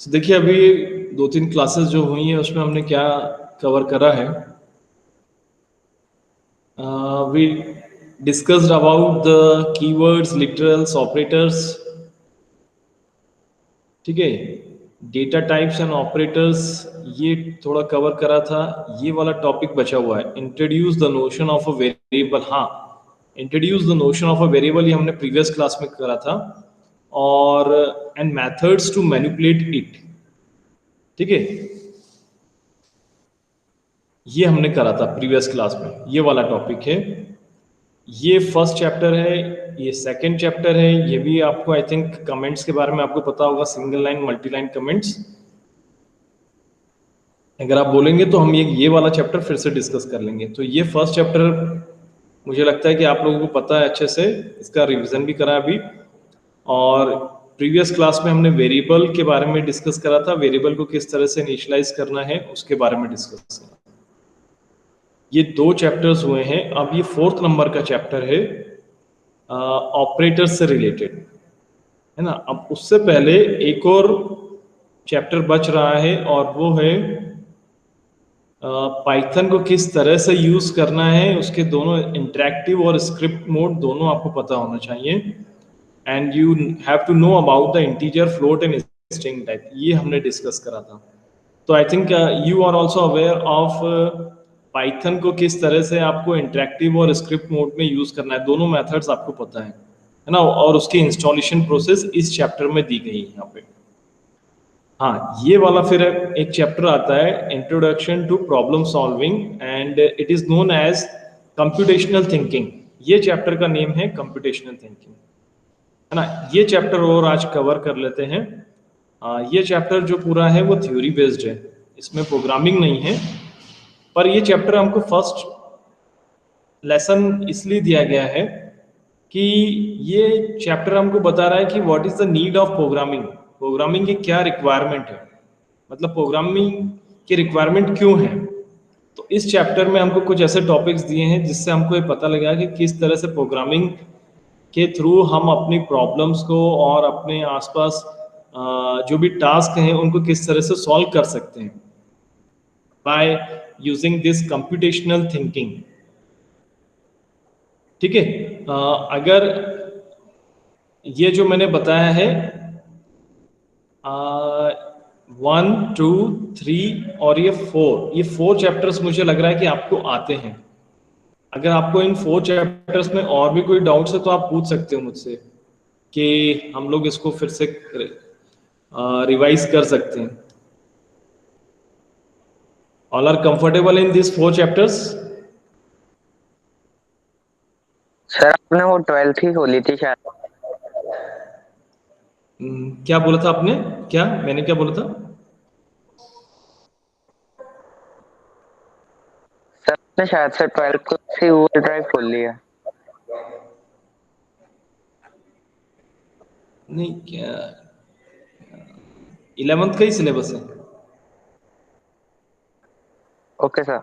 तो देखिए अभी 2-3 क्लासेस जो हुई हैं उसमें हमने क्या कवर करा है। We discussed about the keywords, literals, operators, ठीक है। डेटा टाइप्स एंड ऑपरेटर्स ये थोड़ा कवर करा था। ये वाला टॉपिक बचा हुआ है, introduce the notion of a variable. हाँ, introduce the notion of a variable ये हमने प्रीवियस क्लास में करा था, और and methods to manipulate it, ठीक है। ये हमने करा था प्रीवियस क्लास में, ये वाला टॉपिक है। ये फर्स्ट चैप्टर है, ये सेकंड चैप्टर है। ये भी आपको आई थिंक कमेंट्स के बारे में आपको पता होगा, single line multi line comments. अगर आप बोलेंगे तो हम ये वाला चैप्टर फिर से डिस्कस कर लेंगे। तो ये फर्स्ट चैप्टर मुझे लगता है कि आप लोगों को पता है अच्छे से, इसका रिवीजन भी करा अभी। और प्रीवियस क्लास में हमने वेरिएबल के बारे में डिस्कस करा था, वेरिएबल को किस तरह से इनिशियलाइज करना है उसके बारे में डिस्कस करा। ये 2 चैप्टर्स हुए हैं। अब ये 4th नंबर का चैप्टर है, ऑपरेटर्स से रिलेटेड, है ना। अब उससे पहले एक और चैप्टर बच रहा है, और वो है पाइथन को किस तरह से यूज करना है। उसके दोनों इंटरेक्टिव और स्क्रिप्ट मोड दोनों आपको पता होना चाहिए। And you have to know about the integer, float and string type, ये हमने डिस्कस करा था। तो I think you are also aware of Python को किस तरह से आपको इंटरेक्टिव और स्क्रिप्ट मोड में यूज करना है। दोनों मेथड्स आपको पता है ना। और उसकी इंस्टॉलेशन प्रोसेस इस चैप्टर में दी गई है यहाँ पे। हाँ, ये वाला फिर एक चैप्टर आता है, introduction to problem solving, and it is known as computational thinking. ये चैप्टर का नेम है कंप्यूटेशनल थिंकिंग, है ना। ये चैप्टर और आज कवर कर लेते हैं। ये चैप्टर जो पूरा है वो थ्योरी बेस्ड है, इसमें प्रोग्रामिंग नहीं है। पर ये चैप्टर हमको फर्स्ट लेसन इसलिए दिया गया है कि ये चैप्टर हमको बता रहा है कि what is the need of programming, programming की क्या रिक्वायरमेंट है, मतलब प्रोग्रामिंग की रिक्वायरमेंट क्यों है। तो इस चैप्टर में हमको कुछ ऐसे टॉपिक्स दिए हैं जिससे हमको ये पता लगा कि किस तरह से प्रोग्रामिंग के थ्रू हम अपनी प्रॉब्लम्स को और अपने आसपास जो भी टास्क हैं उनको किस तरह से सॉल्व कर सकते हैं by using this computational thinking, ठीक है। अगर ये जो मैंने बताया है 1, 2, 3 और ये 4 चैप्टर्स मुझे लग रहा है कि आपको आते हैं। अगर आपको इन 4 चैप्टर्स में और भी कोई डाउट्स है तो आप पूछ सकते हो मुझसे कि हम लोग इसको फिर से रिवाइज कर सकते हैं। All are comfortable in this 4 chapters? Sir आपने वो 12th ही खोली थी शायद। क्या बोला था आपने? क्या मैंने क्या बोला था? सर आपने शायद से 12th क्लास ही गूगल ड्राइव खोल लिया। नहीं, क्या 11th का ही सिलेबस है। Okay sir.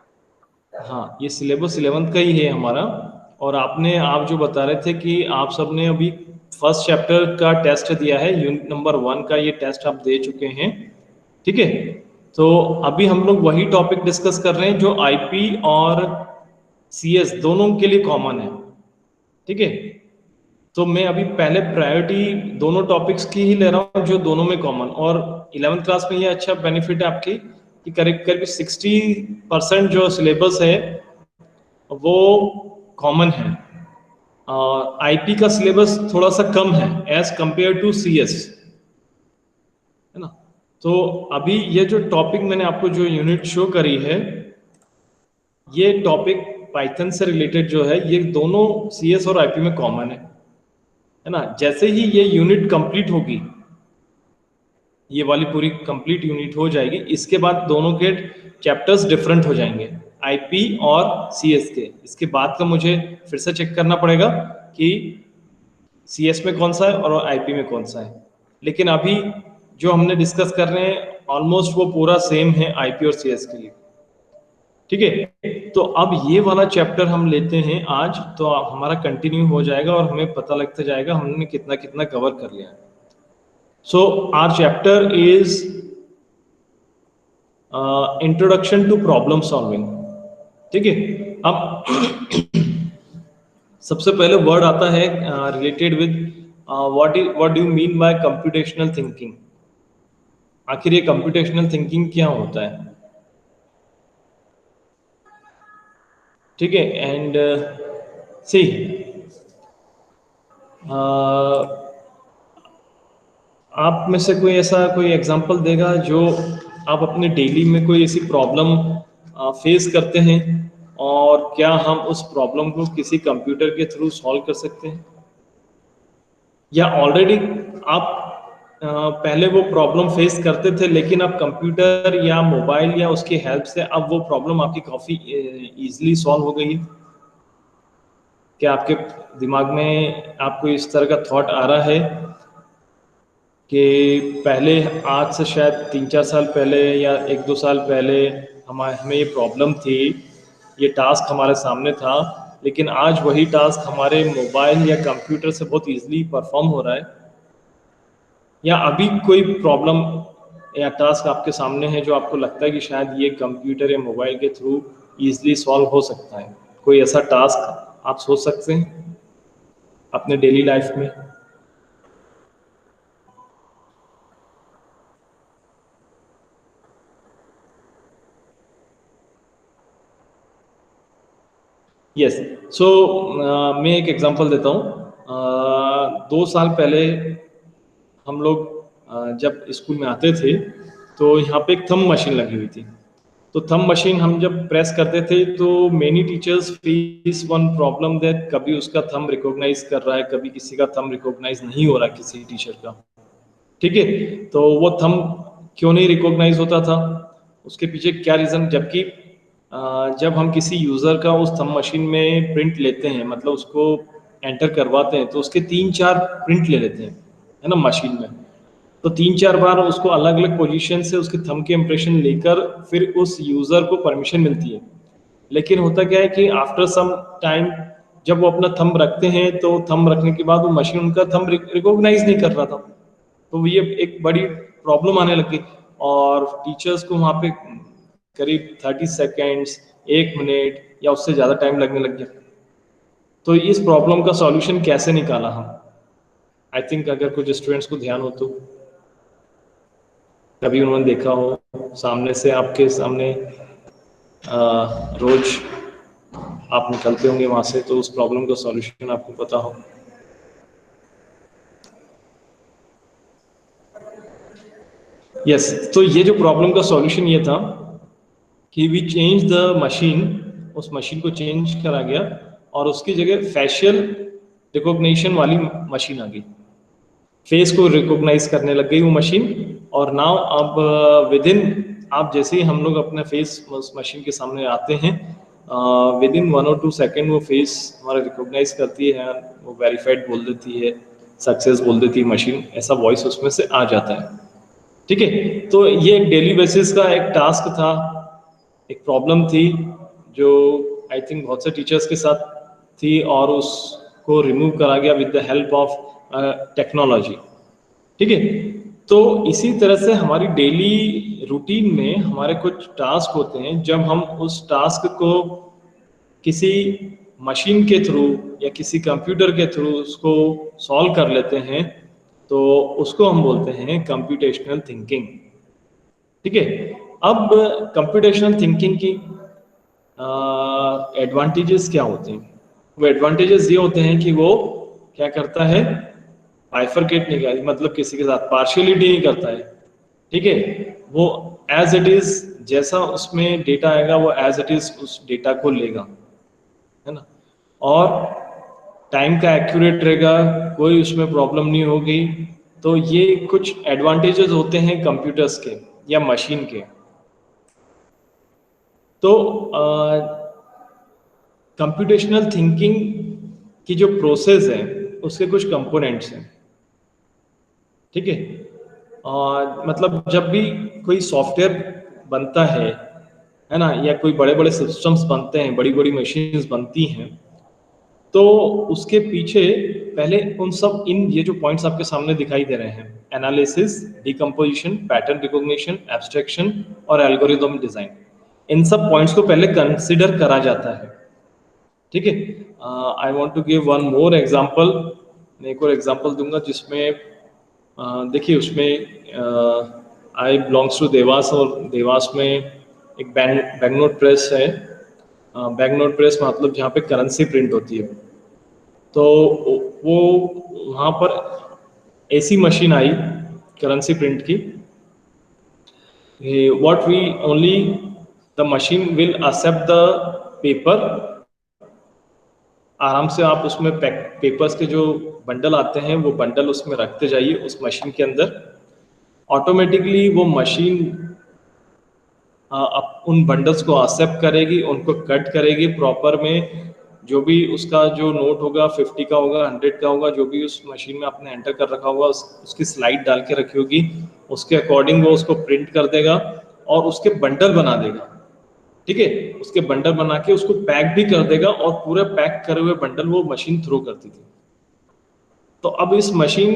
हाँ, ये सिलेबस 11th का ही है हमारा। और आप जो बता रहे थे कि आप सबने अभी फर्स्ट चैप्टर का टेस्ट दिया है, यूनिट नंबर 1 का ये टेस्ट आप दे चुके हैं, ठीक है। तो अभी हम लोग वही टॉपिक डिस्कस कर रहे हैं जो आईपी और सीएस दोनों के लिए कॉमन है, ठीक है। तो मैं अभी पहले प्रायोरिटी दोनों टॉपिक्स की ही ले रहा हूँ जो दोनों में कॉमन। और 11th क्लास में ये अच्छा बेनिफिट है आपकी कि करीब करीब 60% जो सिलेबस है वो कॉमन है। आईपी का सिलेबस थोड़ा सा कम है एज कंपेयर टू सीएस, है ना। तो अभी ये जो टॉपिक मैंने आपको जो यूनिट शो करी है, ये टॉपिक पाइथन से रिलेटेड जो है, ये दोनों सीएस और आईपी में कॉमन है ना। जैसे ही ये यूनिट कंप्लीट होगी, ये वाली पूरी कंप्लीट यूनिट हो जाएगी, इसके बाद दोनों के चैप्टर्स डिफरेंट हो जाएंगे, आईपी और सीएस के। इसके बाद का मुझे फिर से चेक करना पड़ेगा कि सीएस में कौन सा है और आईपी में कौन सा है। लेकिन अभी जो हमने डिस्कस कर रहे हैं ऑलमोस्ट वो पूरा सेम है आईपी और सीएस के लिए, ठीक है। तो अब ये वाला चैप्टर हम लेते हैं आज, तो हमारा कंटिन्यू हो जाएगा और हमें पता लगता जाएगा हमने कितना कितना कवर कर लिया है। So our chapter is introduction to problem solving. ठीक है, अब सबसे पहले वर्ड आता है related with what do you mean by computational thinking. आखिर ये कंप्यूटेशनल थिंकिंग क्या होता है? ठीक है, एंड सी आप में से कोई ऐसा कोई एग्जांपल देगा जो आप अपने डेली में कोई ऐसी प्रॉब्लम फेस करते हैं और क्या हम उस प्रॉब्लम को किसी कंप्यूटर के थ्रू सॉल्व कर सकते हैं, या ऑलरेडी आप पहले वो प्रॉब्लम फेस करते थे लेकिन अब कंप्यूटर या मोबाइल या उसकी हेल्प से अब वो प्रॉब्लम आपकी काफ़ी इजीली सॉल्व हो गई है? क्या आपके दिमाग में आपको इस तरह का थॉट आ रहा है कि पहले आज से शायद 3-4 साल पहले या 1-2 साल पहले हमें ये प्रॉब्लम थी, ये टास्क हमारे सामने था, लेकिन आज वही टास्क हमारे मोबाइल या कंप्यूटर से बहुत इजीली परफॉर्म हो रहा है? या अभी कोई प्रॉब्लम या टास्क आपके सामने है जो आपको लगता है कि शायद ये कंप्यूटर या मोबाइल के थ्रू इजीली सॉल्व हो सकता है? कोई ऐसा टास्क आप सोच सकते हैं अपने डेली लाइफ में? यस, सो मैं एक एग्जांपल देता हूँ। 2 साल पहले हम लोग जब स्कूल में आते थे तो यहाँ पे एक थंब मशीन लगी हुई थी। तो थंब मशीन हम जब प्रेस करते थे तो many teachers phase one problem that कभी उसका थंब रिकॉग्नाइज कर रहा है, कभी किसी का थंब रिकॉग्नाइज नहीं हो रहा किसी टीचर का। ठीक है, तो वो थंब क्यों नहीं रिकॉग्नाइज होता था, उसके पीछे क्या रीज़न? जबकि जब हम किसी यूज़र का उस थंब मशीन में प्रिंट लेते हैं, मतलब उसको एंटर करवाते हैं, तो उसके 3-4 प्रिंट ले लेते हैं, है ना, मशीन में। तो 3-4 बार उसको अलग अलग पोजीशन से उसके थंब के इंप्रेशन लेकर फिर उस यूज़र को परमिशन मिलती है। लेकिन होता क्या है कि आफ्टर सम टाइम जब वो अपना थंब रखते हैं तो थंब रखने के बाद वो मशीन उनका थंब रिकॉग्नाइज नहीं कर रहा था। तो ये एक बड़ी प्रॉब्लम आने लगी और टीचर्स को वहाँ पे करीब 30 सेकेंड्स, 1 मिनट या उससे ज़्यादा टाइम लगने लग गया। तो इस प्रॉब्लम का सॉल्यूशन कैसे निकाला हम? आई थिंक अगर कुछ स्टूडेंट्स को ध्यान हो तो कभी उन्होंने देखा हो सामने से, आपके सामने रोज आप निकलते होंगे वहाँ से, तो उस प्रॉब्लम का सॉल्यूशन आपको पता हो। यस, तो ये जो प्रॉब्लम का सॉल्यूशन ये था कि वी चेंज द मशीन, उस मशीन को चेंज करा गया और उसकी जगह फेशियल रिकॉग्निशन वाली मशीन आ गई। फेस को रिकॉग्नाइज करने लग गई वो मशीन, और नाउ अब विद इन, आप जैसे ही हम लोग अपने फेस उस मशीन के सामने आते हैं, विद इन 1 और 2 सेकेंड वो फेस हमारा रिकॉग्नाइज करती है, वो वेरीफाइड बोल देती है, सक्सेस बोल देती है मशीन, ऐसा वॉइस उसमें से आ जाता है। ठीक है, तो ये एक डेली बेसिस का एक टास्क था, एक प्रॉब्लम थी जो आई थिंक बहुत से टीचर्स के साथ थी, और उसको रिमूव करा गया with the help of technology. ठीक है, तो इसी तरह से हमारी डेली रूटीन में हमारे कुछ टास्क होते हैं, जब हम उस टास्क को किसी मशीन के थ्रू या किसी कंप्यूटर के थ्रू उसको सॉल्व कर लेते हैं, तो उसको हम बोलते हैं कंप्यूटेशनल थिंकिंग। ठीक है, अब कंप्यूटेशनल थिंकिंग की एडवांटेजेस क्या होते हैं? वो एडवांटेजेस ये होते हैं कि वो क्या करता है, बाइफरकेट नहीं करता, मतलब किसी के साथ पार्शियलिटी नहीं करता है। ठीक है, वो एज इट इज, जैसा उसमें डेटा आएगा वो एज इट इज उस डेटा को लेगा, है ना, और टाइम का एक्यूरेट रहेगा, कोई उसमें प्रॉब्लम नहीं होगी। तो ये कुछ एडवांटेजेस होते हैं कंप्यूटर्स के या मशीन के। तो कंप्यूटेशनल थिंकिंग की जो प्रोसेस है उसके कुछ कंपोनेंट्स हैं। ठीक है, और मतलब जब भी कोई सॉफ्टवेयर बनता है ना, या कोई बड़े बड़े सिस्टम्स बनते हैं, बड़ी बड़ी मशीन्स बनती हैं, तो उसके पीछे पहले उन सब ये जो पॉइंट्स आपके सामने दिखाई दे रहे हैं, analysis, decomposition, pattern recognition, abstraction और एल्गोरिदम डिजाइन, इन सब पॉइंट्स को पहले कंसिडर करा जाता है। ठीक है, I want to give one more example. मैं एक और एग्जांपल दूंगा जिसमें देखिए उसमें आई बिलोंग्स टू देवास, और देवास में एक बैंक नोट प्रेस है। बैंक नोट प्रेस मतलब जहाँ पे करेंसी प्रिंट होती है। तो वो वहाँ पर ऐसी मशीन आई करेंसी प्रिंट की, what we only the machine will accept the paper. आराम से आप उसमें पेपर्स के जो बंडल आते हैं वो बंडल उसमें रखते जाइए उस मशीन के अंदर। ऑटोमेटिकली वो मशीन उन बंडल्स को एक्सेप्ट करेगी, उनको कट करेगी प्रॉपर में। जो भी उसका जो नोट होगा 50 का होगा, 100 का होगा, जो भी उस मशीन में आपने एंटर कर रखा होगा उसकी स्लाइड डाल के रखी होगी, उसके अकॉर्डिंग वो उसको प्रिंट कर देगा और उसके बंडल बना देगा। ठीक है, उसके बंडल बना के उसको पैक भी कर देगा और पूरे पैक करे हुए बंडल वो मशीन थ्रो करती थी। तो अब इस मशीन,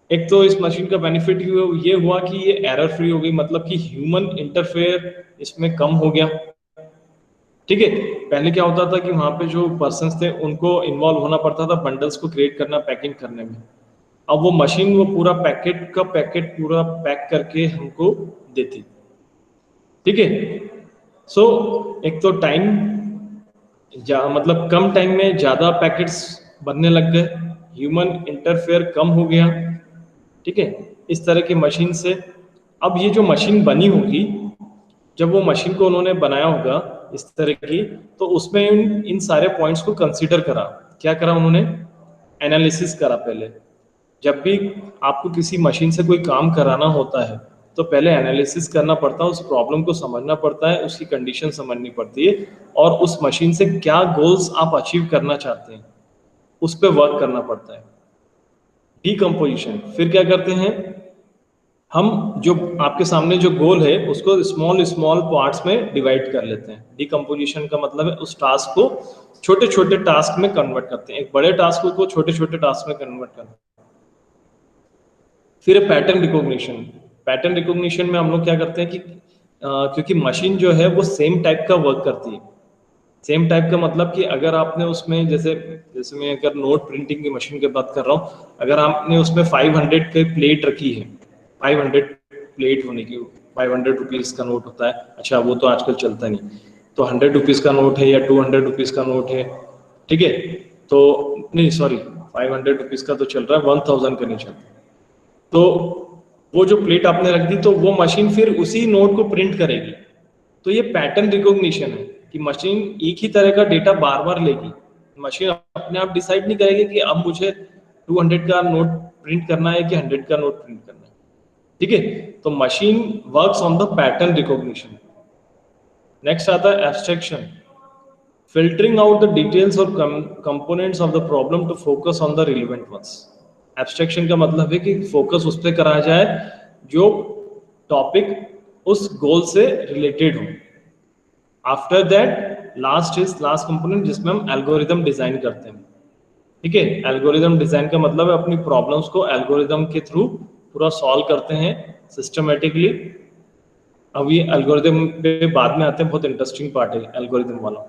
एक तो इस मशीन का बेनिफिट ये हुआ कि ये एरर फ्री हो गई, मतलब कि ह्यूमन इंटरफेयर इसमें कम हो गया। ठीक है, पहले क्या होता था कि वहां पे जो पर्सन्स थे उनको इन्वॉल्व होना पड़ता था बंडल्स को क्रिएट करना, पैकिंग करने में। अब वो मशीन वो पूरा पैकेट का पैकेट पूरा पैक करके हमको देती। ठीक है, सो एक तो टाइम मतलब कम टाइम में ज्यादा पैकेट्स बनने लग गए, ह्यूमन इंटरफेयर कम हो गया। ठीक है, इस तरह की मशीन से अब ये जो मशीन बनी होगी, जब वो मशीन को उन्होंने बनाया होगा इस तरह की, तो उसमें इन सारे पॉइंट्स को कंसीडर करा। क्या करा उन्होंने? एनालिसिस करा पहले। जब भी आपको किसी मशीन से कोई काम कराना होता है तो पहले एनालिसिस करना पड़ता है, उस प्रॉब्लम को समझना पड़ता है, उसकी कंडीशन समझनी पड़ती है और उस मशीन से क्या गोल्स आप अचीव करना चाहते हैं उस पर वर्क करना पड़ता है। डीकम्पोजिशन, फिर क्या करते हैं हम, जो आपके सामने जो गोल है उसको स्मॉल स्मॉल पार्ट्स में डिवाइड कर लेते हैं। डीकम्पोजिशन का मतलब है उस टास्क को छोटे छोटे टास्क में कन्वर्ट करते हैं, एक बड़े टास्क को छोटे छोटे टास्क में कन्वर्ट करते हैं। फिर पैटर्न रिकॉग्निशन। पैटर्न रिकॉग्निशन में हम लोग क्या करते हैं कि क्योंकि मशीन जो है वो सेम टाइप का वर्क करती है। सेम टाइप का मतलब कि अगर आपने उसमें जैसे जैसे मैं अगर नोट प्रिंटिंग की मशीन की बात कर रहा हूँ, अगर आपने उसमें 500 की प्लेट रखी है, 500 प्लेट होने की, 500 रुपीज़ का नोट होता है, अच्छा वो तो आजकल चलता नहीं, तो 100 रुपीज़ का नोट है या 200 रुपीज़ का नोट है। ठीक है, तो नहीं सॉरी 500 रुपीज़ का तो चल रहा है, 1000 का नहीं चलता। तो वो जो प्लेट आपने रख दी तो वो मशीन फिर उसी नोट को प्रिंट करेगी। तो ये पैटर्न रिकॉग्निशन है कि मशीन एक ही तरह का डेटा बार बार लेगी। मशीन अपने आप डिसाइड नहीं करेगी कि अब मुझे 200 का नोट प्रिंट करना है कि 100 का नोट प्रिंट करना है। ठीक है, तो machine works on the pattern recognition. Next आता है abstraction, filtering out the details or components of the problem to focus on the relevant ones। Abstraction का मतलब है कि फोकस उस पर करा जाए जो टॉपिक उस गोल से रिलेटेड हो। आफ्टर दैट लास्ट कंपोनेंट जिसमें हम एल्गोरिदम डिजाइन करते हैं। ठीक है, एल्गोरिदम डिजाइन का मतलब है अपनी प्रॉब्लम्स को एल्गोरिदम के थ्रू पूरा सॉल्व करते हैं सिस्टमेटिकली। अब ये एल्गोरिदम पे बाद में आते हैं, बहुत इंटरेस्टिंग पार्ट है एल्गोरिदम वाला।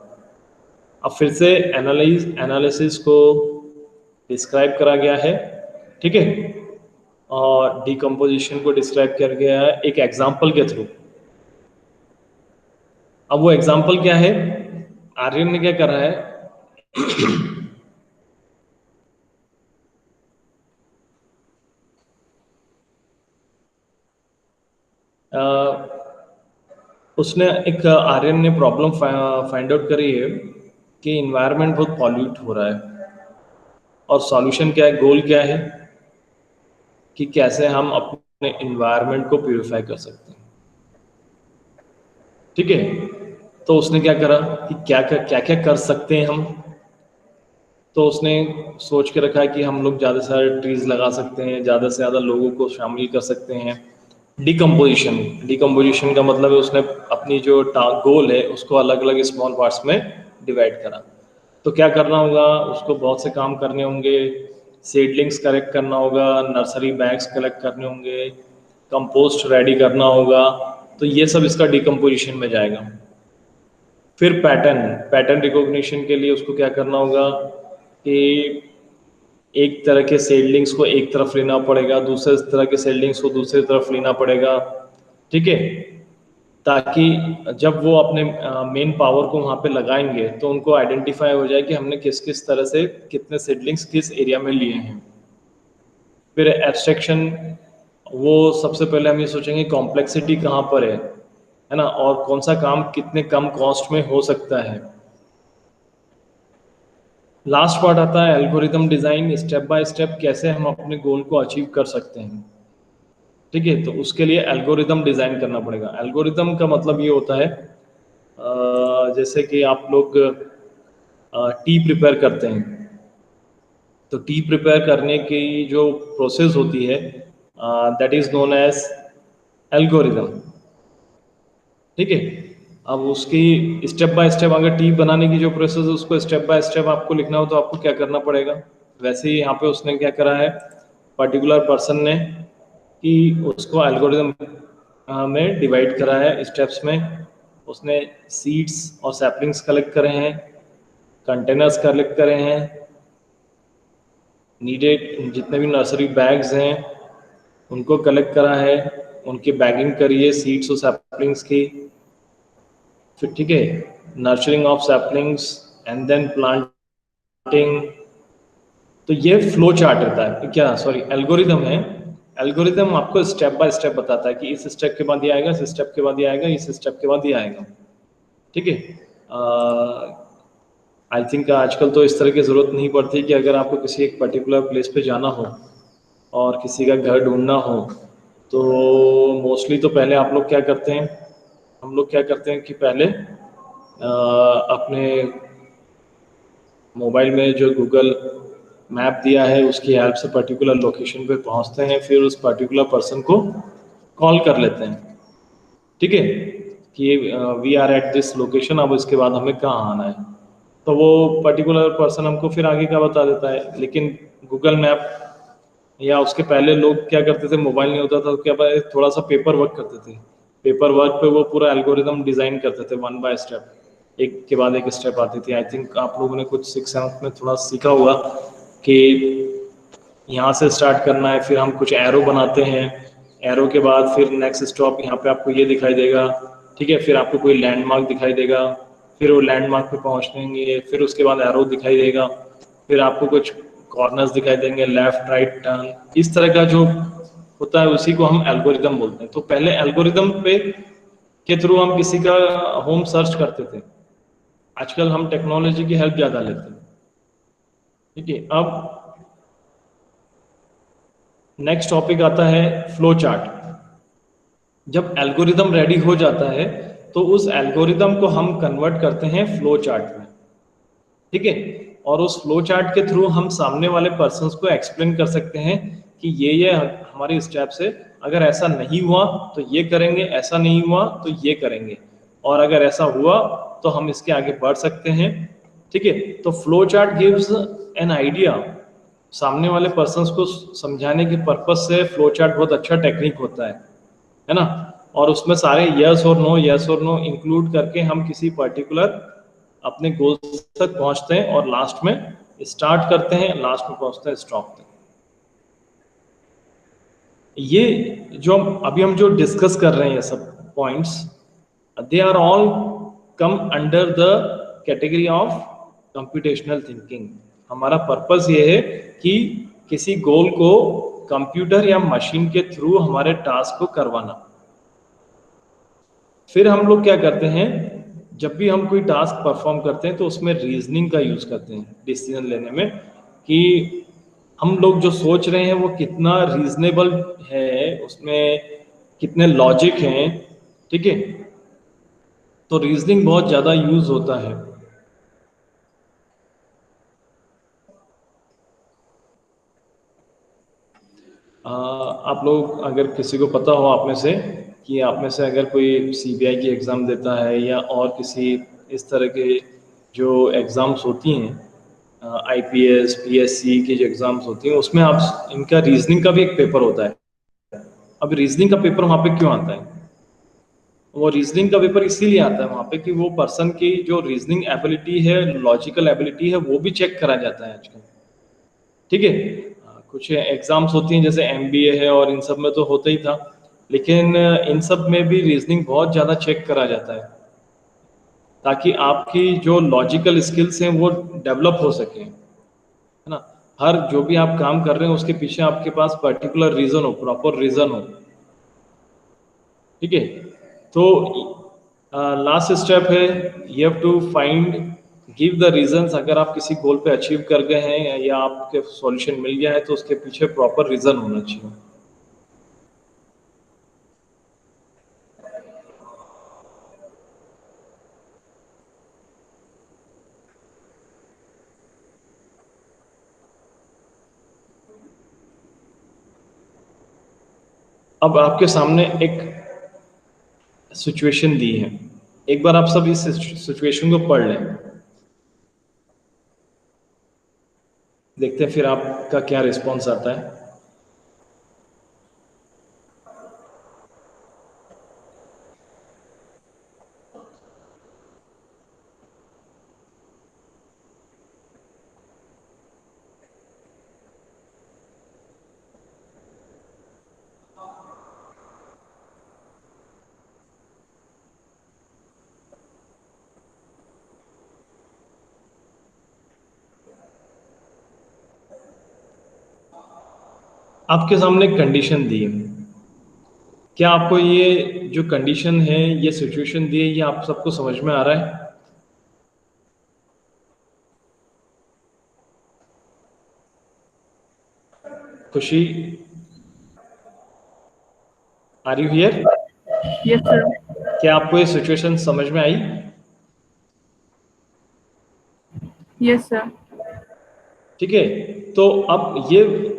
अब फिर से एनालिसिस को डिस्क्राइब करा गया है। ठीक है, और डिकम्पोजिशन को डिस्क्राइब किया गया है एक एग्जाम्पल के थ्रू। अब वो एग्जाम्पल क्या है, आर्यन ने क्या करा है उसने एक आर्यन ने प्रॉब्लम फाइंड आउट करी है कि इन्वायरमेंट बहुत पॉल्यूट हो रहा है, और सॉल्यूशन क्या है, गोल क्या है कि कैसे हम अपने इन्वायरमेंट को प्यूरिफाई कर सकते हैं। ठीक है, तो उसने क्या करा कि क्या क्या कर सकते हैं हम। तो उसने सोच के रखा है कि हम लोग ज़्यादा से ज़्यादा ट्रीज लगा सकते हैं, ज़्यादा से ज़्यादा लोगों को शामिल कर सकते हैं। डिकम्पोजिशन का मतलब है उसने अपनी जो गोल है उसको अलग अलग स्मॉल पार्ट्स में डिवाइड करा। तो क्या करना होगा, उसको बहुत से काम करने होंगे, सीडलिंग्स कलेक्ट करना होगा, नर्सरी बैग्स कलेक्ट करने होंगे, कंपोस्ट रेडी करना होगा, तो ये सब इसका डिकम्पोजिशन में जाएगा। फिर पैटर्न पैटर्न रिकॉग्निशन के लिए उसको क्या करना होगा कि एक तरह के सेडलिंग्स को एक तरफ लेना पड़ेगा, दूसरे तरह के सेडलिंग्स को दूसरी तरफ लेना पड़ेगा, ठीक है, ताकि जब वो अपने मेन पावर को वहाँ पे लगाएंगे तो उनको आइडेंटिफाई हो जाए कि हमने किस किस तरह से कितने सेडलिंग्स किस एरिया में लिए हैं। फिर एब्स्ट्रैक्शन, वो सबसे पहले हम ये सोचेंगे कॉम्प्लेक्सिटी कहाँ पर है ना, और कौन सा काम कितने कम कॉस्ट में हो सकता है। लास्ट पार्ट आता है algorithm design, step by step कैसे हम अपने गोल को अचीव कर सकते हैं, ठीक है। तो उसके लिए एल्गोरिथम डिज़ाइन करना पड़ेगा। एल्गोरिथम का मतलब ये होता है जैसे कि आप लोग टी प्रिपेयर करते हैं, तो टी प्रिपेयर करने की जो प्रोसेस होती है that is known as algorithm, ठीक है। अब उसकी स्टेप बाय स्टेप, अगर टी बनाने की जो प्रोसेस है उसको स्टेप बाय स्टेप आपको लिखना हो तो आपको क्या करना पड़ेगा, वैसे ही यहाँ पे उसने क्या करा है पर्टिकुलर पर्सन ने कि उसको एल्गोरिथम में डिवाइड करा है स्टेप्स में। उसने सीड्स और सैपलिंग्स कलेक्ट करे हैं, कंटेनर्स कलेक्ट करे हैं, नीडेड जितने भी नर्सरी बैग्स हैं उनको कलेक्ट करा है, उनकी बैगिंग करी है सीड्स और सैपलिंग्स की, फिर ठीक है nurturing of saplings and then planting. तो ये फ्लो चार्ट रहता है, क्या सॉरी एल्गोरिदम है। एल्गोरिदम आपको स्टेप बाय स्टेप बताता है कि इस स्टेप के बाद ये आएगा, इस स्टेप के बाद ये आएगा, इस स्टेप के बाद ये आएगा, ठीक है। आई थिंक आजकल तो इस तरह की ज़रूरत नहीं पड़ती कि अगर आपको किसी एक पर्टिकुलर प्लेस पे जाना हो और किसी का घर ढूंढना हो तो मोस्टली तो पहले आप लोग क्या करते हैं, हम लोग क्या करते हैं कि पहले अपने मोबाइल में जो गूगल मैप दिया है उसकी हेल्प से पर्टिकुलर लोकेशन पे पहुंचते हैं, फिर उस पर्टिकुलर पर्सन को कॉल कर लेते हैं, ठीक है, कि we are at this location, अब इसके बाद हमें कहाँ आना है। तो वो पर्टिकुलर पर्सन हमको फिर आगे का बता देता है। लेकिन गूगल मैप या उसके पहले लोग क्या करते थे, मोबाइल नहीं होता था तो क्या थोड़ा सा पेपर वर्क करते थे, पेपर वर्क पे वो पूरा एल्गोरिदम डिज़ाइन करते थे वन बाय स्टेप, एक के बाद एक स्टेप आती थी। आई थिंक आप लोगों ने कुछ 6-7 में थोड़ा सीखा होगा कि यहाँ से स्टार्ट करना है, फिर हम कुछ एरो बनाते हैं, एरो के बाद फिर नेक्स्ट स्टॉप यहाँ पे आपको ये दिखाई देगा, ठीक है, फिर आपको कोई लैंडमार्क दिखाई देगा, फिर वो लैंडमार्क पे पहुँचेंगे, फिर उसके बाद एरो दिखाई देगा, फिर आपको कुछ कॉर्नर्स दिखाई देंगे, लेफ्ट राइट टर्न, इस तरह का जो होता है उसी को हम एल्गोरिदम बोलते हैं। तो पहले एल्गोरिदम पे के थ्रू हम किसी का होम सर्च करते थे, आजकल हम टेक्नोलॉजी की हेल्प ज़्यादा लेते हैं, ठीक है। अब नेक्स्ट टॉपिक आता है फ्लो चार्ट। जब एल्गोरिदम रेडी हो जाता है तो उस एल्गोरिदम को हम कन्वर्ट करते हैं फ्लो चार्ट में, ठीक है, और उस फ्लो चार्ट के थ्रू हम सामने वाले पर्सन्स को एक्सप्लेन कर सकते हैं कि ये हमारी स्टेप्स है, अगर ऐसा नहीं हुआ तो ये करेंगे, ऐसा नहीं हुआ तो ये करेंगे, और अगर ऐसा हुआ तो हम इसके आगे बढ़ सकते हैं, ठीक है। तो flow chart gives an idea, सामने वाले पर्सन्स को समझाने के पर्पज से फ्लो चार्ट बहुत अच्छा टेक्निक होता है ना, और उसमें सारे यस और नो इंक्लूड करके हम किसी पर्टिकुलर अपने गोल तक पहुंचते हैं, और लास्ट में स्टार्ट करते हैं, लास्ट में पहुंचते हैं स्टॉप तक। ये जो अभी हम जो डिस्कस कर रहे हैं सब points, they are all come under the category of computational thinking. हमारा पर्पस ये है कि किसी गोल को कंप्यूटर या मशीन के थ्रू हमारे टास्क को करवाना। फिर हम लोग क्या करते हैं, जब भी हम कोई टास्क परफॉर्म करते हैं तो उसमें रीजनिंग का यूज करते हैं डिसीजन लेने में, कि हम लोग जो सोच रहे हैं वो कितना रीजनेबल है, उसमें कितने लॉजिक हैं, ठीक है। तो रीजनिंग बहुत ज़्यादा यूज होता है। आप लोग अगर किसी को पता हो आप में से कि आप में से अगर कोई सीबीआई की एग्ज़ाम देता है या और किसी इस तरह के जो एग्ज़ाम्स होती हैं IPS PSC की जो एग्जाम्स होती हैं उसमें आप इनका रीजनिंग का भी एक पेपर होता है। अब रीजनिंग का पेपर वहाँ पे क्यों आता है? वो रीजनिंग का पेपर इसीलिए आता है वहाँ पे कि वो पर्सन की जो रीजनिंग एबिलिटी है, लॉजिकल एबिलिटी है, वो भी चेक करा जाता है आजकल। ठीक है, कुछ एग्जाम्स होती हैं जैसे MBA है और इन सब में तो होता ही था, लेकिन इन सब में भी रीजनिंग बहुत ज़्यादा चेक करा जाता है ताकि आपकी जो लॉजिकल स्किल्स हैं वो डेवलप हो सकें, है ना। हर जो भी आप काम कर रहे हैं उसके पीछे आपके पास पर्टिकुलर रीजन हो, प्रॉपर रीजन हो। ठीक है, तो लास्ट स्टेप है you have to find, give the reasons. अगर आप किसी गोल पे अचीव कर गए हैं या आपके सॉल्यूशन मिल गया है तो उसके पीछे प्रॉपर रीजन होना चाहिए। अब आपके सामने एक सिचुएशन दी है, एक बार आप सब इस सिचुएशन को पढ़ लें, देखते हैं फिर आपका क्या रिस्पॉन्स आता है। आपके सामने कंडीशन दी है, क्या आपको ये जो कंडीशन है, ये सिचुएशन दी है, ये आप सबको समझ में आ रहा है? Khushi, are you here? Yes sir. क्या आपको ये सिचुएशन समझ में आई? Yes sir. ठीक है, तो अब ये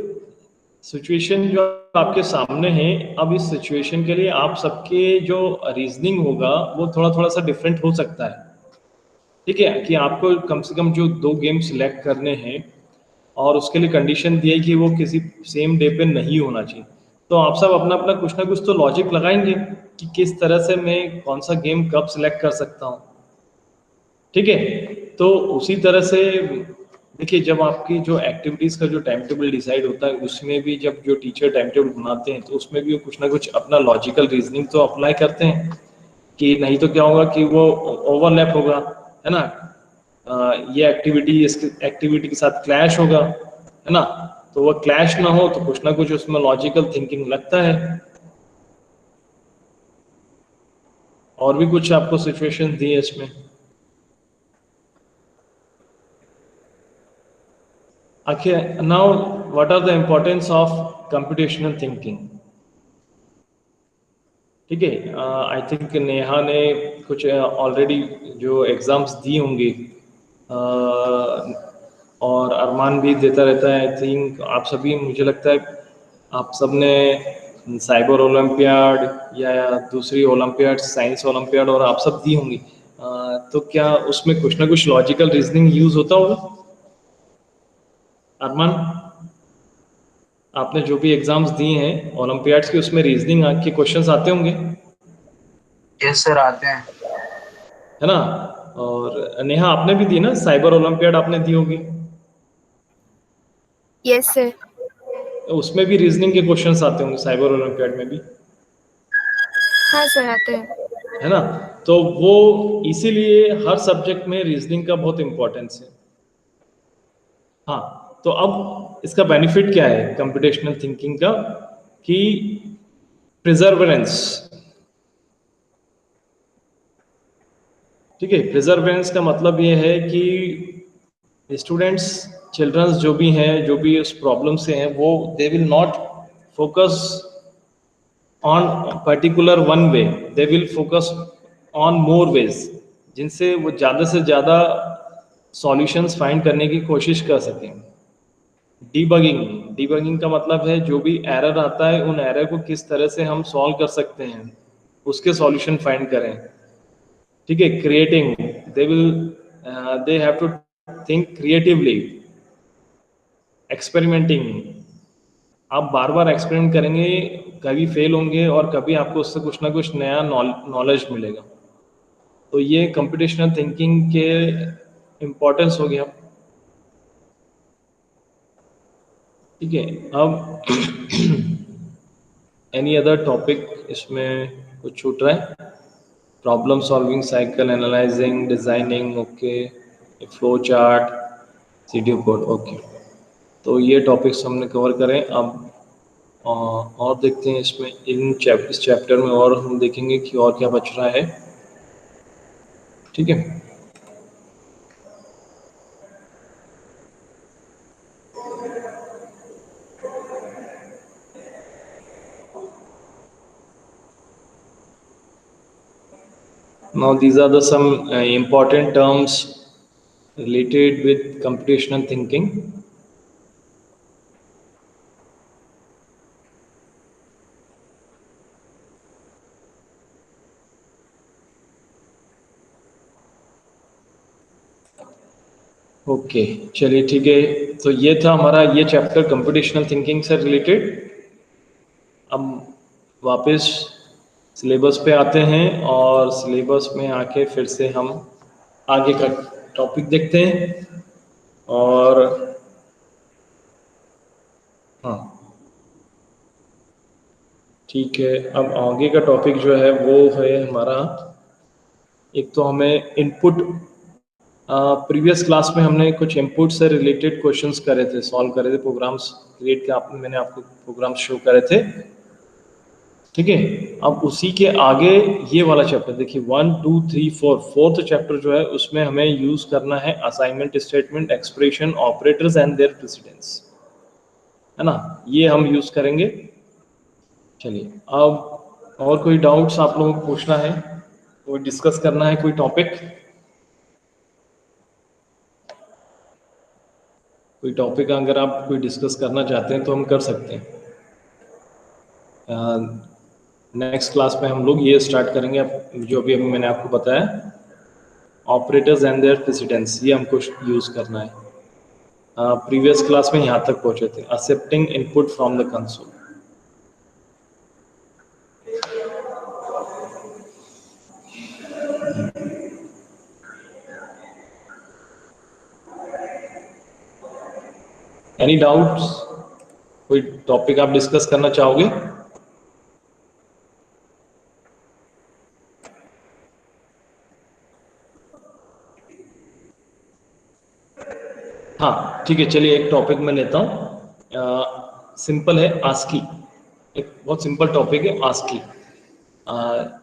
सिचुएशन जो आपके सामने है, अब इस सिचुएशन के लिए आप सबके जो रीजनिंग होगा वो थोड़ा थोड़ा सा डिफरेंट हो सकता है। ठीक है, कि आपको कम से कम जो 2 गेम सिलेक्ट करने हैं और उसके लिए कंडीशन दी है कि वो किसी सेम डे पे नहीं होना चाहिए, तो आप सब अपना अपना कुछ ना कुछ तो लॉजिक लगाएंगे कि किस तरह से मैं कौन सा गेम कब सिलेक्ट कर सकता हूँ। ठीक है, तो उसी तरह से देखिए, जब आपकी जो एक्टिविटीज़ का जो टाइम टेबल डिसाइड होता है उसमें भी जब जो टीचर टाइम टेबल बनाते हैं तो उसमें भी वो कुछ ना कुछ अपना लॉजिकल रीजनिंग तो अप्लाई करते हैं, कि नहीं तो क्या होगा कि वो ओवरलैप होगा, है ना। ये एक्टिविटी इस एक्टिविटी के साथ क्लैश होगा, है ना। तो वो क्लैश ना हो तो कुछ ना कुछ उसमें लॉजिकल थिंकिंग लगता है। और भी कुछ आपको सिचुएशन दी है इसमें। Okay, now what are the importance of computational thinking? ठीक है, आई थिंक नेहा ने कुछ ऑलरेडी जो एग्जाम्स दी होंगी, और अरमान भी देता रहता है। आई थिंक आप सभी, मुझे लगता है आप सब ने साइबर ओलंपियाड या दूसरी ओलंपियाड, साइंस ओलंपियाड और आप सब दी होंगी। तो क्या उसमें कुछ ना कुछ लॉजिकल रीजनिंग यूज होता होगा? अरमान, आपने जो भी एग्जाम्स दिए हैं ओलंपियाड्स के, उसमें रीजनिंग के क्वेश्चंस आते होंगे? यस सर, आते हैं। है ना। और नेहा, आपने भी दी ना, साइबर ओलंपियाड आपने दी होगी? Yes sir. उसमें भी रीजनिंग के क्वेश्चंस आते होंगे, साइबर ओलंपियाड में भी? हाँ सर, आते हैं। है ना। तो वो इसीलिए हर सब्जेक्ट में रीजनिंग का बहुत इंपॉर्टेंस है। हाँ, तो अब इसका बेनिफिट क्या है कंप्यूटेशनल थिंकिंग का, कि प्रिजर्वेंस। ठीक है, प्रिजर्वेंस का मतलब ये है कि स्टूडेंट्स, चिल्ड्रंस जो भी हैं, जो भी उस प्रॉब्लम से हैं, वो they will not focus on particular one way, they will focus on more ways, जिनसे वो ज़्यादा से ज़्यादा सॉल्यूशंस फाइंड करने की कोशिश कर सकें। डीबगिंग, डीबगिंग का मतलब है जो भी एरर आता है उन एरर को किस तरह से हम सॉल्व कर सकते हैं, उसके सॉल्यूशन फाइंड करें। ठीक है, creating, they will they have to think creatively, experimenting. आप बार बार एक्सपेरिमेंट करेंगे, कभी फेल होंगे और कभी आपको उससे कुछ ना कुछ नया नॉलेज मिलेगा। तो ये कंप्यूटेशनल थिंकिंग के इम्पोर्टेंस हो गया। ठीक है, अब एनी अदर टॉपिक इसमें कुछ छूट रहा है? Problem solving, cycle analysing, designing, okay, flow chart, CD code, okay. तो ये टॉपिक्स हमने कवर करें। अब और देखते हैं इसमें इस चैप्टर में, और हम देखेंगे कि और क्या बच रहा है। ठीक है, now these are the some important terms related with computational thinking. Okay, चलिए ठीक है। तो ये था हमारा ये चैप्टर कंप्यूटेशनल थिंकिंग से रिलेटेड। अब वापस सिलेबस पे आते हैं और सिलेबस में आके फिर से हम आगे का टॉपिक देखते हैं। और हाँ ठीक है, अब आगे का टॉपिक जो है वो है हमारा, एक तो हमें इनपुट, प्रीवियस क्लास में हमने कुछ इनपुट से रिलेटेड क्वेश्चंस करे थे, सॉल्व करे थे, प्रोग्राम्स क्रिएट किया, मैंने आपको प्रोग्राम्स शो करे थे। ठीक है, अब उसी के आगे ये वाला चैप्टर देखिए, 1 2 3 4, फोर्थ चैप्टर जो है उसमें हमें यूज करना है assignment statement, expression, operators and their precedence, है ना, ये हम यूज करेंगे। चलिए, अब और कोई डाउट्स आप लोगों को पूछना है, कोई डिस्कस करना है, कोई टॉपिक, कोई टॉपिक अगर आप कोई डिस्कस करना चाहते हैं तो हम कर सकते हैं। नेक्स्ट क्लास में हम लोग ये स्टार्ट करेंगे, अब जो भी अभी मैंने आपको बताया, ऑपरेटर्स एंड देयर प्रेसिडेंस, ये हमको यूज करना है। प्रीवियस क्लास में यहाँ तक पहुंचे थे, accepting input from the console. Any doubts, कोई टॉपिक आप डिस्कस करना चाहोगे? हाँ ठीक है, चलिए एक टॉपिक मैं लेता हूँ, सिंपल है, आस्की। एक बहुत सिंपल टॉपिक है, आस्की।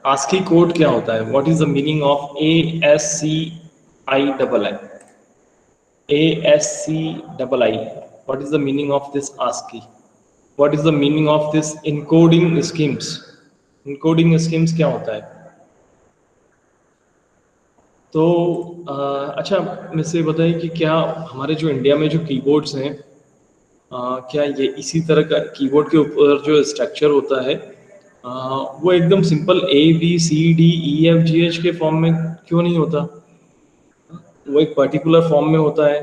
आस्की कोड क्या होता है? What is the meaning of ASCII? ASCII, what is the meaning of this ASCII? What is the meaning of this encoding schemes? encoding schemes क्या होता है? तो अच्छा, मुझसे बताइए कि क्या हमारे जो इंडिया में जो कीबोर्ड्स हैं, क्या ये इसी तरह का कीबोर्ड के ऊपर जो स्ट्रक्चर होता है, वो एकदम सिंपल ABCDEFGH के फॉर्म में क्यों नहीं होता? वो एक पर्टिकुलर फॉर्म में होता है,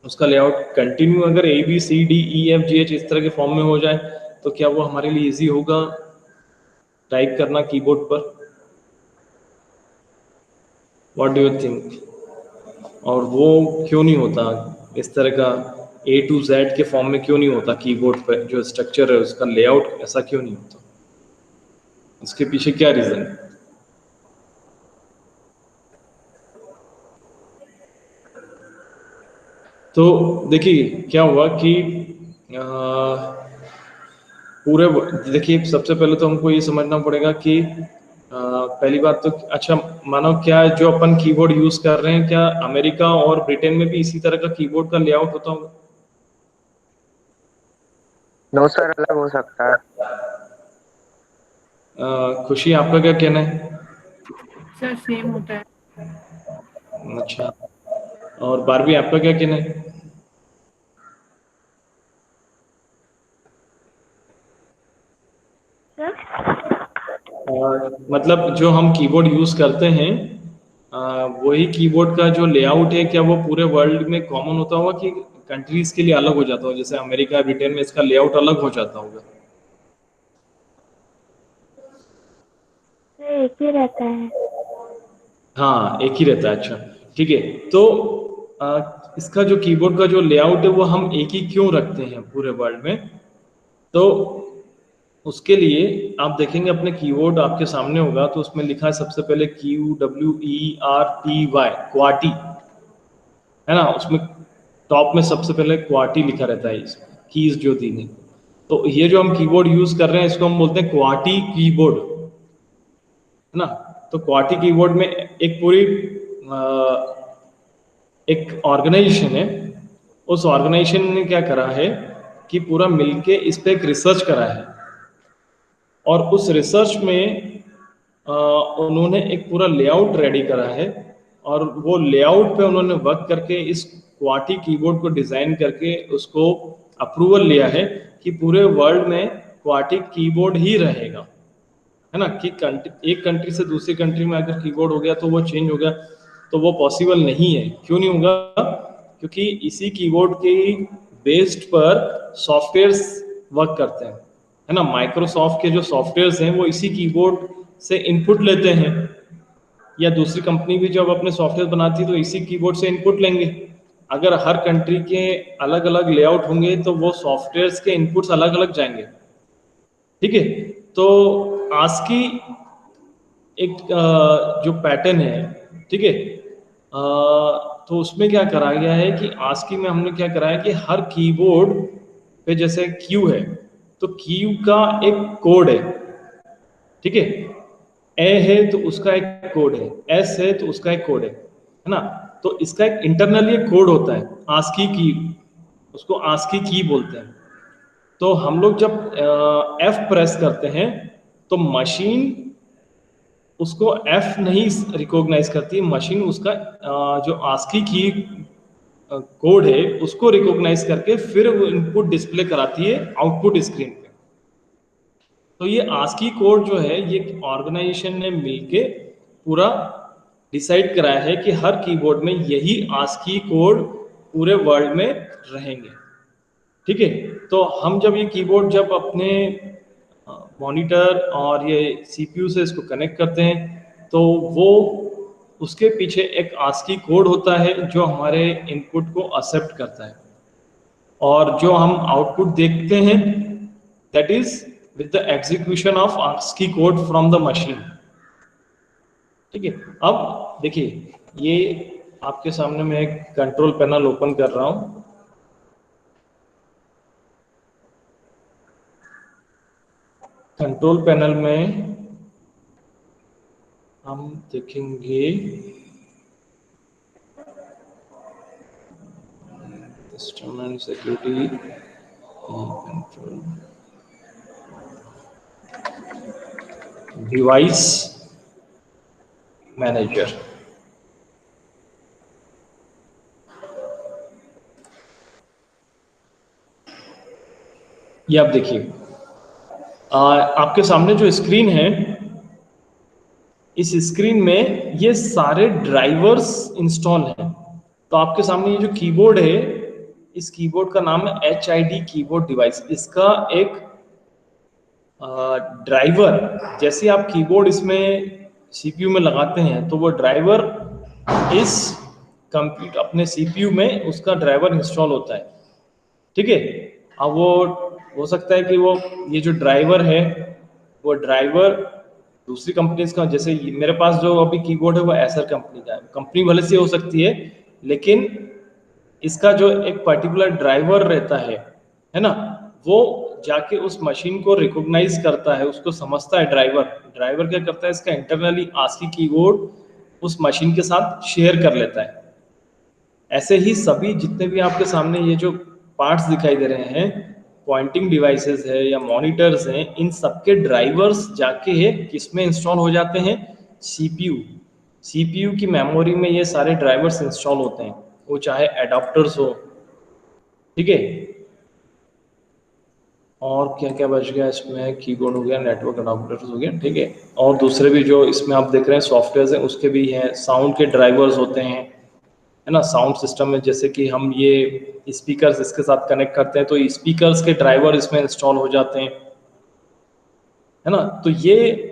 उसका लेआउट कंटिन्यू अगर ABCDEFGH इस तरह के फॉर्म में हो जाए तो क्या वो हमारे लिए इजी होगा टाइप करना कीबोर्ड पर? What do you think? और वो क्यों नहीं होता इस तरह का A to Z के फॉर्म में, क्यों नहीं होता कीबोर्ड पर? जो स्ट्रक्चर है उसका लेआउट ऐसा क्यों नहीं होता? उसके पीछे क्या रीजन है? तो देखिए क्या हुआ कि पूरे, देखिए सबसे पहले तो हमको ये समझना पड़ेगा कि पहली बात तो, अच्छा मानो क्या जो अपन कीबोर्ड यूज कर रहे हैं, क्या अमेरिका और ब्रिटेन में भी इसी तरह का कीबोर्ड का लेआउट होता होगा? नो सर, अलग हो सकता है। खुशी, आपका क्या कहना है? सर सेम होता है। अच्छा, और बारबी आपका क्या कहना है? मतलब जो हम कीबोर्ड यूज करते हैं वही कीबोर्ड का जो लेआउट है क्या वो पूरे वर्ल्ड में कॉमन होता होगा कि कंट्रीज के लिए अलग हो जाता होगा, जैसे अमेरिका ब्रिटेन में इसका लेआउट अलग हो जाता होगा? सर एक ही रहता है। हाँ एक ही रहता है, अच्छा ठीक है। तो इसका जो कीबोर्ड का जो लेआउट है वो हम एक ही क्यों रखते हैं पूरे वर्ल्ड में? तो उसके लिए आप देखेंगे अपने कीबोर्ड आपके सामने होगा तो उसमें लिखा है सबसे पहले QWERTY, क्वाटी, है ना? उसमें टॉप में सबसे पहले क्वाटी लिखा रहता है, कीज जो दी है। तो ये जो हम कीबोर्ड यूज कर रहे हैं इसको हम बोलते हैं क्वाटी कीबोर्ड, है ना? तो क्वाटी कीबोर्ड में एक पूरी एक ऑर्गेनाइजेशन है, उस ऑर्गेनाइजेशन ने क्या करा है कि पूरा मिलके इस पे एक रिसर्च करा है, और उस रिसर्च में उन्होंने एक पूरा लेआउट रेडी करा है, और वो लेआउट पे उन्होंने वर्क करके इस क्वाटी कीबोर्ड को डिजाइन करके उसको अप्रूवल लिया है कि पूरे वर्ल्ड में क्वाटी कीबोर्ड ही रहेगा, है ना? कि एक कंट्री से दूसरी कंट्री में अगर कीबोर्ड हो गया तो वो चेंज हो गया तो वो पॉसिबल नहीं है। क्यों नहीं होगा? क्योंकि इसी कीबोर्ड के बेस्ड पर सॉफ्टवेयर्स वर्क करते हैं, है ना? माइक्रोसॉफ्ट के जो सॉफ्टवेयर्स हैं वो इसी कीबोर्ड से इनपुट लेते हैं, या दूसरी कंपनी भी जब अपने सॉफ्टवेयर बनाती है तो इसी कीबोर्ड से इनपुट लेंगे। अगर हर कंट्री के अलग अलग लेआउट होंगे तो वो सॉफ्टवेयर्स के इनपुट्स अलग अलग जाएंगे, ठीक है? तो आस्की एक जो पैटर्न है, ठीक है, तो उसमें क्या करा गया है कि आस्की में हमने क्या करा है कि हर कीबोर्ड पे जैसे क्यू है तो क्यू का एक कोड है, ठीक है? ए है तो उसका एक कोड है, एस है तो उसका एक कोड है ना? तो इसका एक इंटरनली एक कोड होता है आस्की की, उसको आस्की की बोलते हैं। तो हम लोग जब एफ प्रेस करते हैं तो मशीन उसको एफ नहीं रिकॉग्नाइज करती, मशीन उसका जो आस्की की कोड है उसको रिकॉग्नाइज करके फिर वो इनपुट डिस्प्ले कराती है आउटपुट स्क्रीन पे। तो ये आस्की कोड जो है ये ऑर्गेनाइजेशन ने मिलके पूरा डिसाइड कराया है कि हर कीबोर्ड में यही आस्की कोड पूरे वर्ल्ड में रहेंगे, ठीक है? तो हम जब ये कीबोर्ड जब अपने मॉनिटर और ये सीपीयू से इसको कनेक्ट करते हैं तो वो उसके पीछे एक आस्की कोड होता है जो हमारे इनपुट को एक्सेप्ट करता है, और जो हम आउटपुट देखते हैं that is with the execution of ASCII code from the machine, ठीक है? अब देखिए ये आपके सामने मैं एक कंट्रोल पैनल ओपन कर रहा हूं। कंट्रोल पैनल में हम देखेंगे system and security control, device manager. ये आप देखिए आपके सामने जो स्क्रीन है, इस स्क्रीन में ये सारे ड्राइवर्स इंस्टॉल हैं। तो आपके सामने ये जो कीबोर्ड है, इस कीबोर्ड का नाम है HID कीबोर्ड डिवाइस। इसका एक ड्राइवर, जैसे आप कीबोर्ड इसमें सीपीयू में लगाते हैं तो वो ड्राइवर इस कंप्यूटर अपने सीपीयू में उसका ड्राइवर इंस्टॉल होता है, ठीक है? अब वो हो सकता है कि वो ये जो ड्राइवर है वो ड्राइवर दूसरी कंपनीज का, जैसे मेरे पास जो अभी कीबोर्ड है वो एसर कंपनी का है, कंपनी भले से हो सकती है लेकिन इसका जो एक पर्टिकुलर ड्राइवर रहता है ना, वो जाके उस मशीन को रिकॉग्नाइज करता है, उसको समझता है। ड्राइवर ड्राइवर क्या करता है, इसका इंटरनली आस्की कीबोर्ड उस मशीन के साथ शेयर कर लेता है। ऐसे ही सभी जितने भी आपके सामने ये जो पार्ट्स दिखाई दे रहे हैं, पॉइंटिंग डिवाइसेस है या मॉनिटर्स हैं, इन सबके ड्राइवर्स जाके किसमें इंस्टॉल हो जाते हैं? सीपीयू की मेमोरी में ये सारे ड्राइवर्स इंस्टॉल होते हैं, वो चाहे एडाप्टर्स हो, ठीक है? और क्या क्या बच गया इसमें, कीबोर्ड हो गया, नेटवर्क अडाप्टर्स हो गया, ठीक है। और दूसरे भी जो इसमें आप देख रहे हैं सॉफ्टवेयर हैं उसके भी हैं, साउंड के ड्राइवर्स होते हैं, है ना। साउंड सिस्टम में जैसे कि हम ये स्पीकर्स इसके साथ कनेक्ट करते हैं तो स्पीकर्स के ड्राइवर इसमें इंस्टॉल हो जाते हैं, है ना। तो ये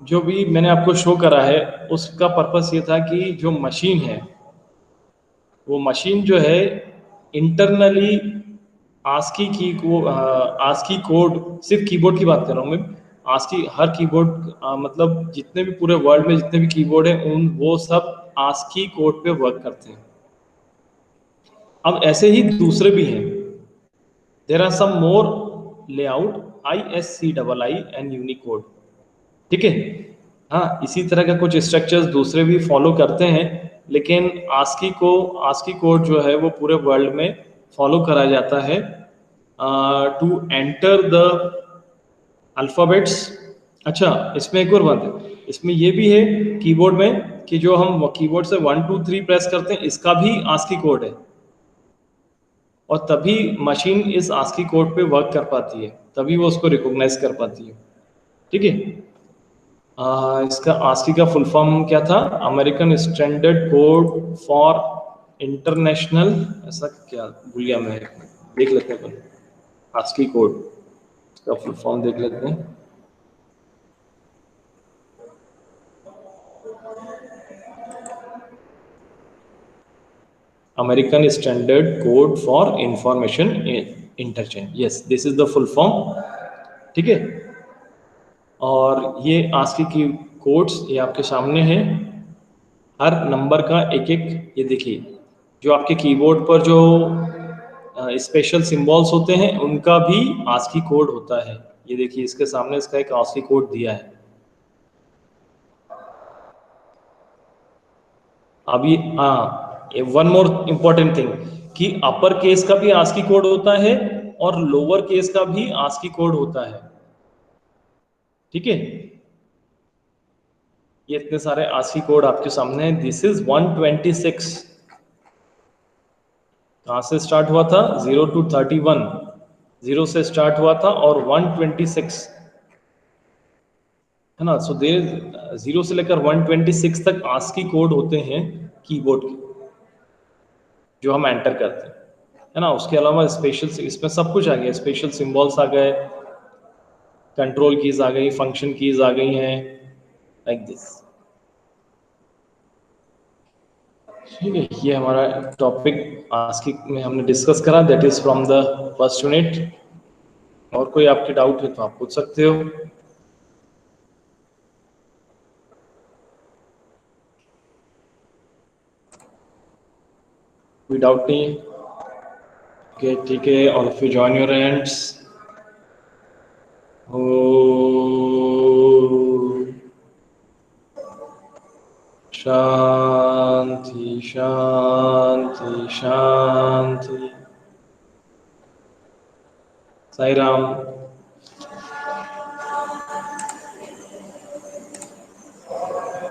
जो भी मैंने आपको शो करा है उसका पर्पस ये था कि जो मशीन है वो मशीन जो है इंटरनली आस्की की को आस्की कोड, सिर्फ कीबोर्ड की बात कर रहा हूँ मैं, आस्की हर कीबोर्ड मतलब जितने भी पूरे वर्ल्ड में जितने भी कीबोर्ड हैं उन वो सब आस्की कोड पे वर्क करते हैं। अब ऐसे ही दूसरे भी हैं, there are some more layout ISCII and Unicode, ठीक है। हाँ, इसी तरह का कुछ स्ट्रक्चर्स दूसरे भी फॉलो करते हैं, लेकिन आस्की कोड जो है वो पूरे वर्ल्ड में फॉलो करा जाता है टू एंटर द अल्फ़ाबेट्स। अच्छा, इसमें एक और बात है, इसमें ये भी है कीबोर्ड में कि जो हम कीबोर्ड से 1 2 3 प्रेस करते हैं इसका भी आस्की कोड है, और तभी मशीन इस आस्की कोड पे वर्क कर पाती है, तभी वो उसको रिकॉग्नाइज कर पाती है, ठीक है। इसका आस्की का फुल फॉर्म क्या था, American standard code for international, ऐसा क्या भूल गया मैं, देख लेते हैं अपन आस्की कोड इसका फुल फॉर्म देख लेते हैं। American standard code for information interchange, yes this is the full form, ठीक है। और ये आस्की की कोड्स ये आपके सामने हैं, हर नंबर का एक एक, ये देखिए जो आपके कीबोर्ड पर जो स्पेशल सिंबल्स होते हैं उनका भी आस्की कोड होता है, ये देखिए इसके सामने इसका एक आस्की कोड दिया है। अभी हाँ, वन मोर इम्पोर्टेंट थिंग कि अपर केस का भी आस्की कोड होता है और लोअर केस का भी आस्की कोड होता है, ठीक है। ये इतने सारे आस्की कोड आपके सामने हैं। दिस इज 126, कहाँ से स्टार्ट हुआ था, 0 to 31, 0 से स्टार्ट हुआ था और 126, है ना। सो देर 0 से लेकर 126 तक आस्की कोड होते हैं कीबोर्ड के, जो हम एंटर करते हैं, है ना। उसके अलावा स्पेशल इसमें सब कुछ आ गया, स्पेशल सिंबल्स आ गए, कंट्रोल कीज आ गई, फंक्शन कीज आ गई हैं, लाइक दिस, ठीक है। ये हमारा टॉपिक आस्की में हमने डिस्कस करा, that is from the first unit. और कोई आपके डाउट है तो आप पूछ सकते हो। कोई डाउट नहीं है, ओके ठीक है। All of you join your hands. Shanti Shanti Shanti. Sai Ram.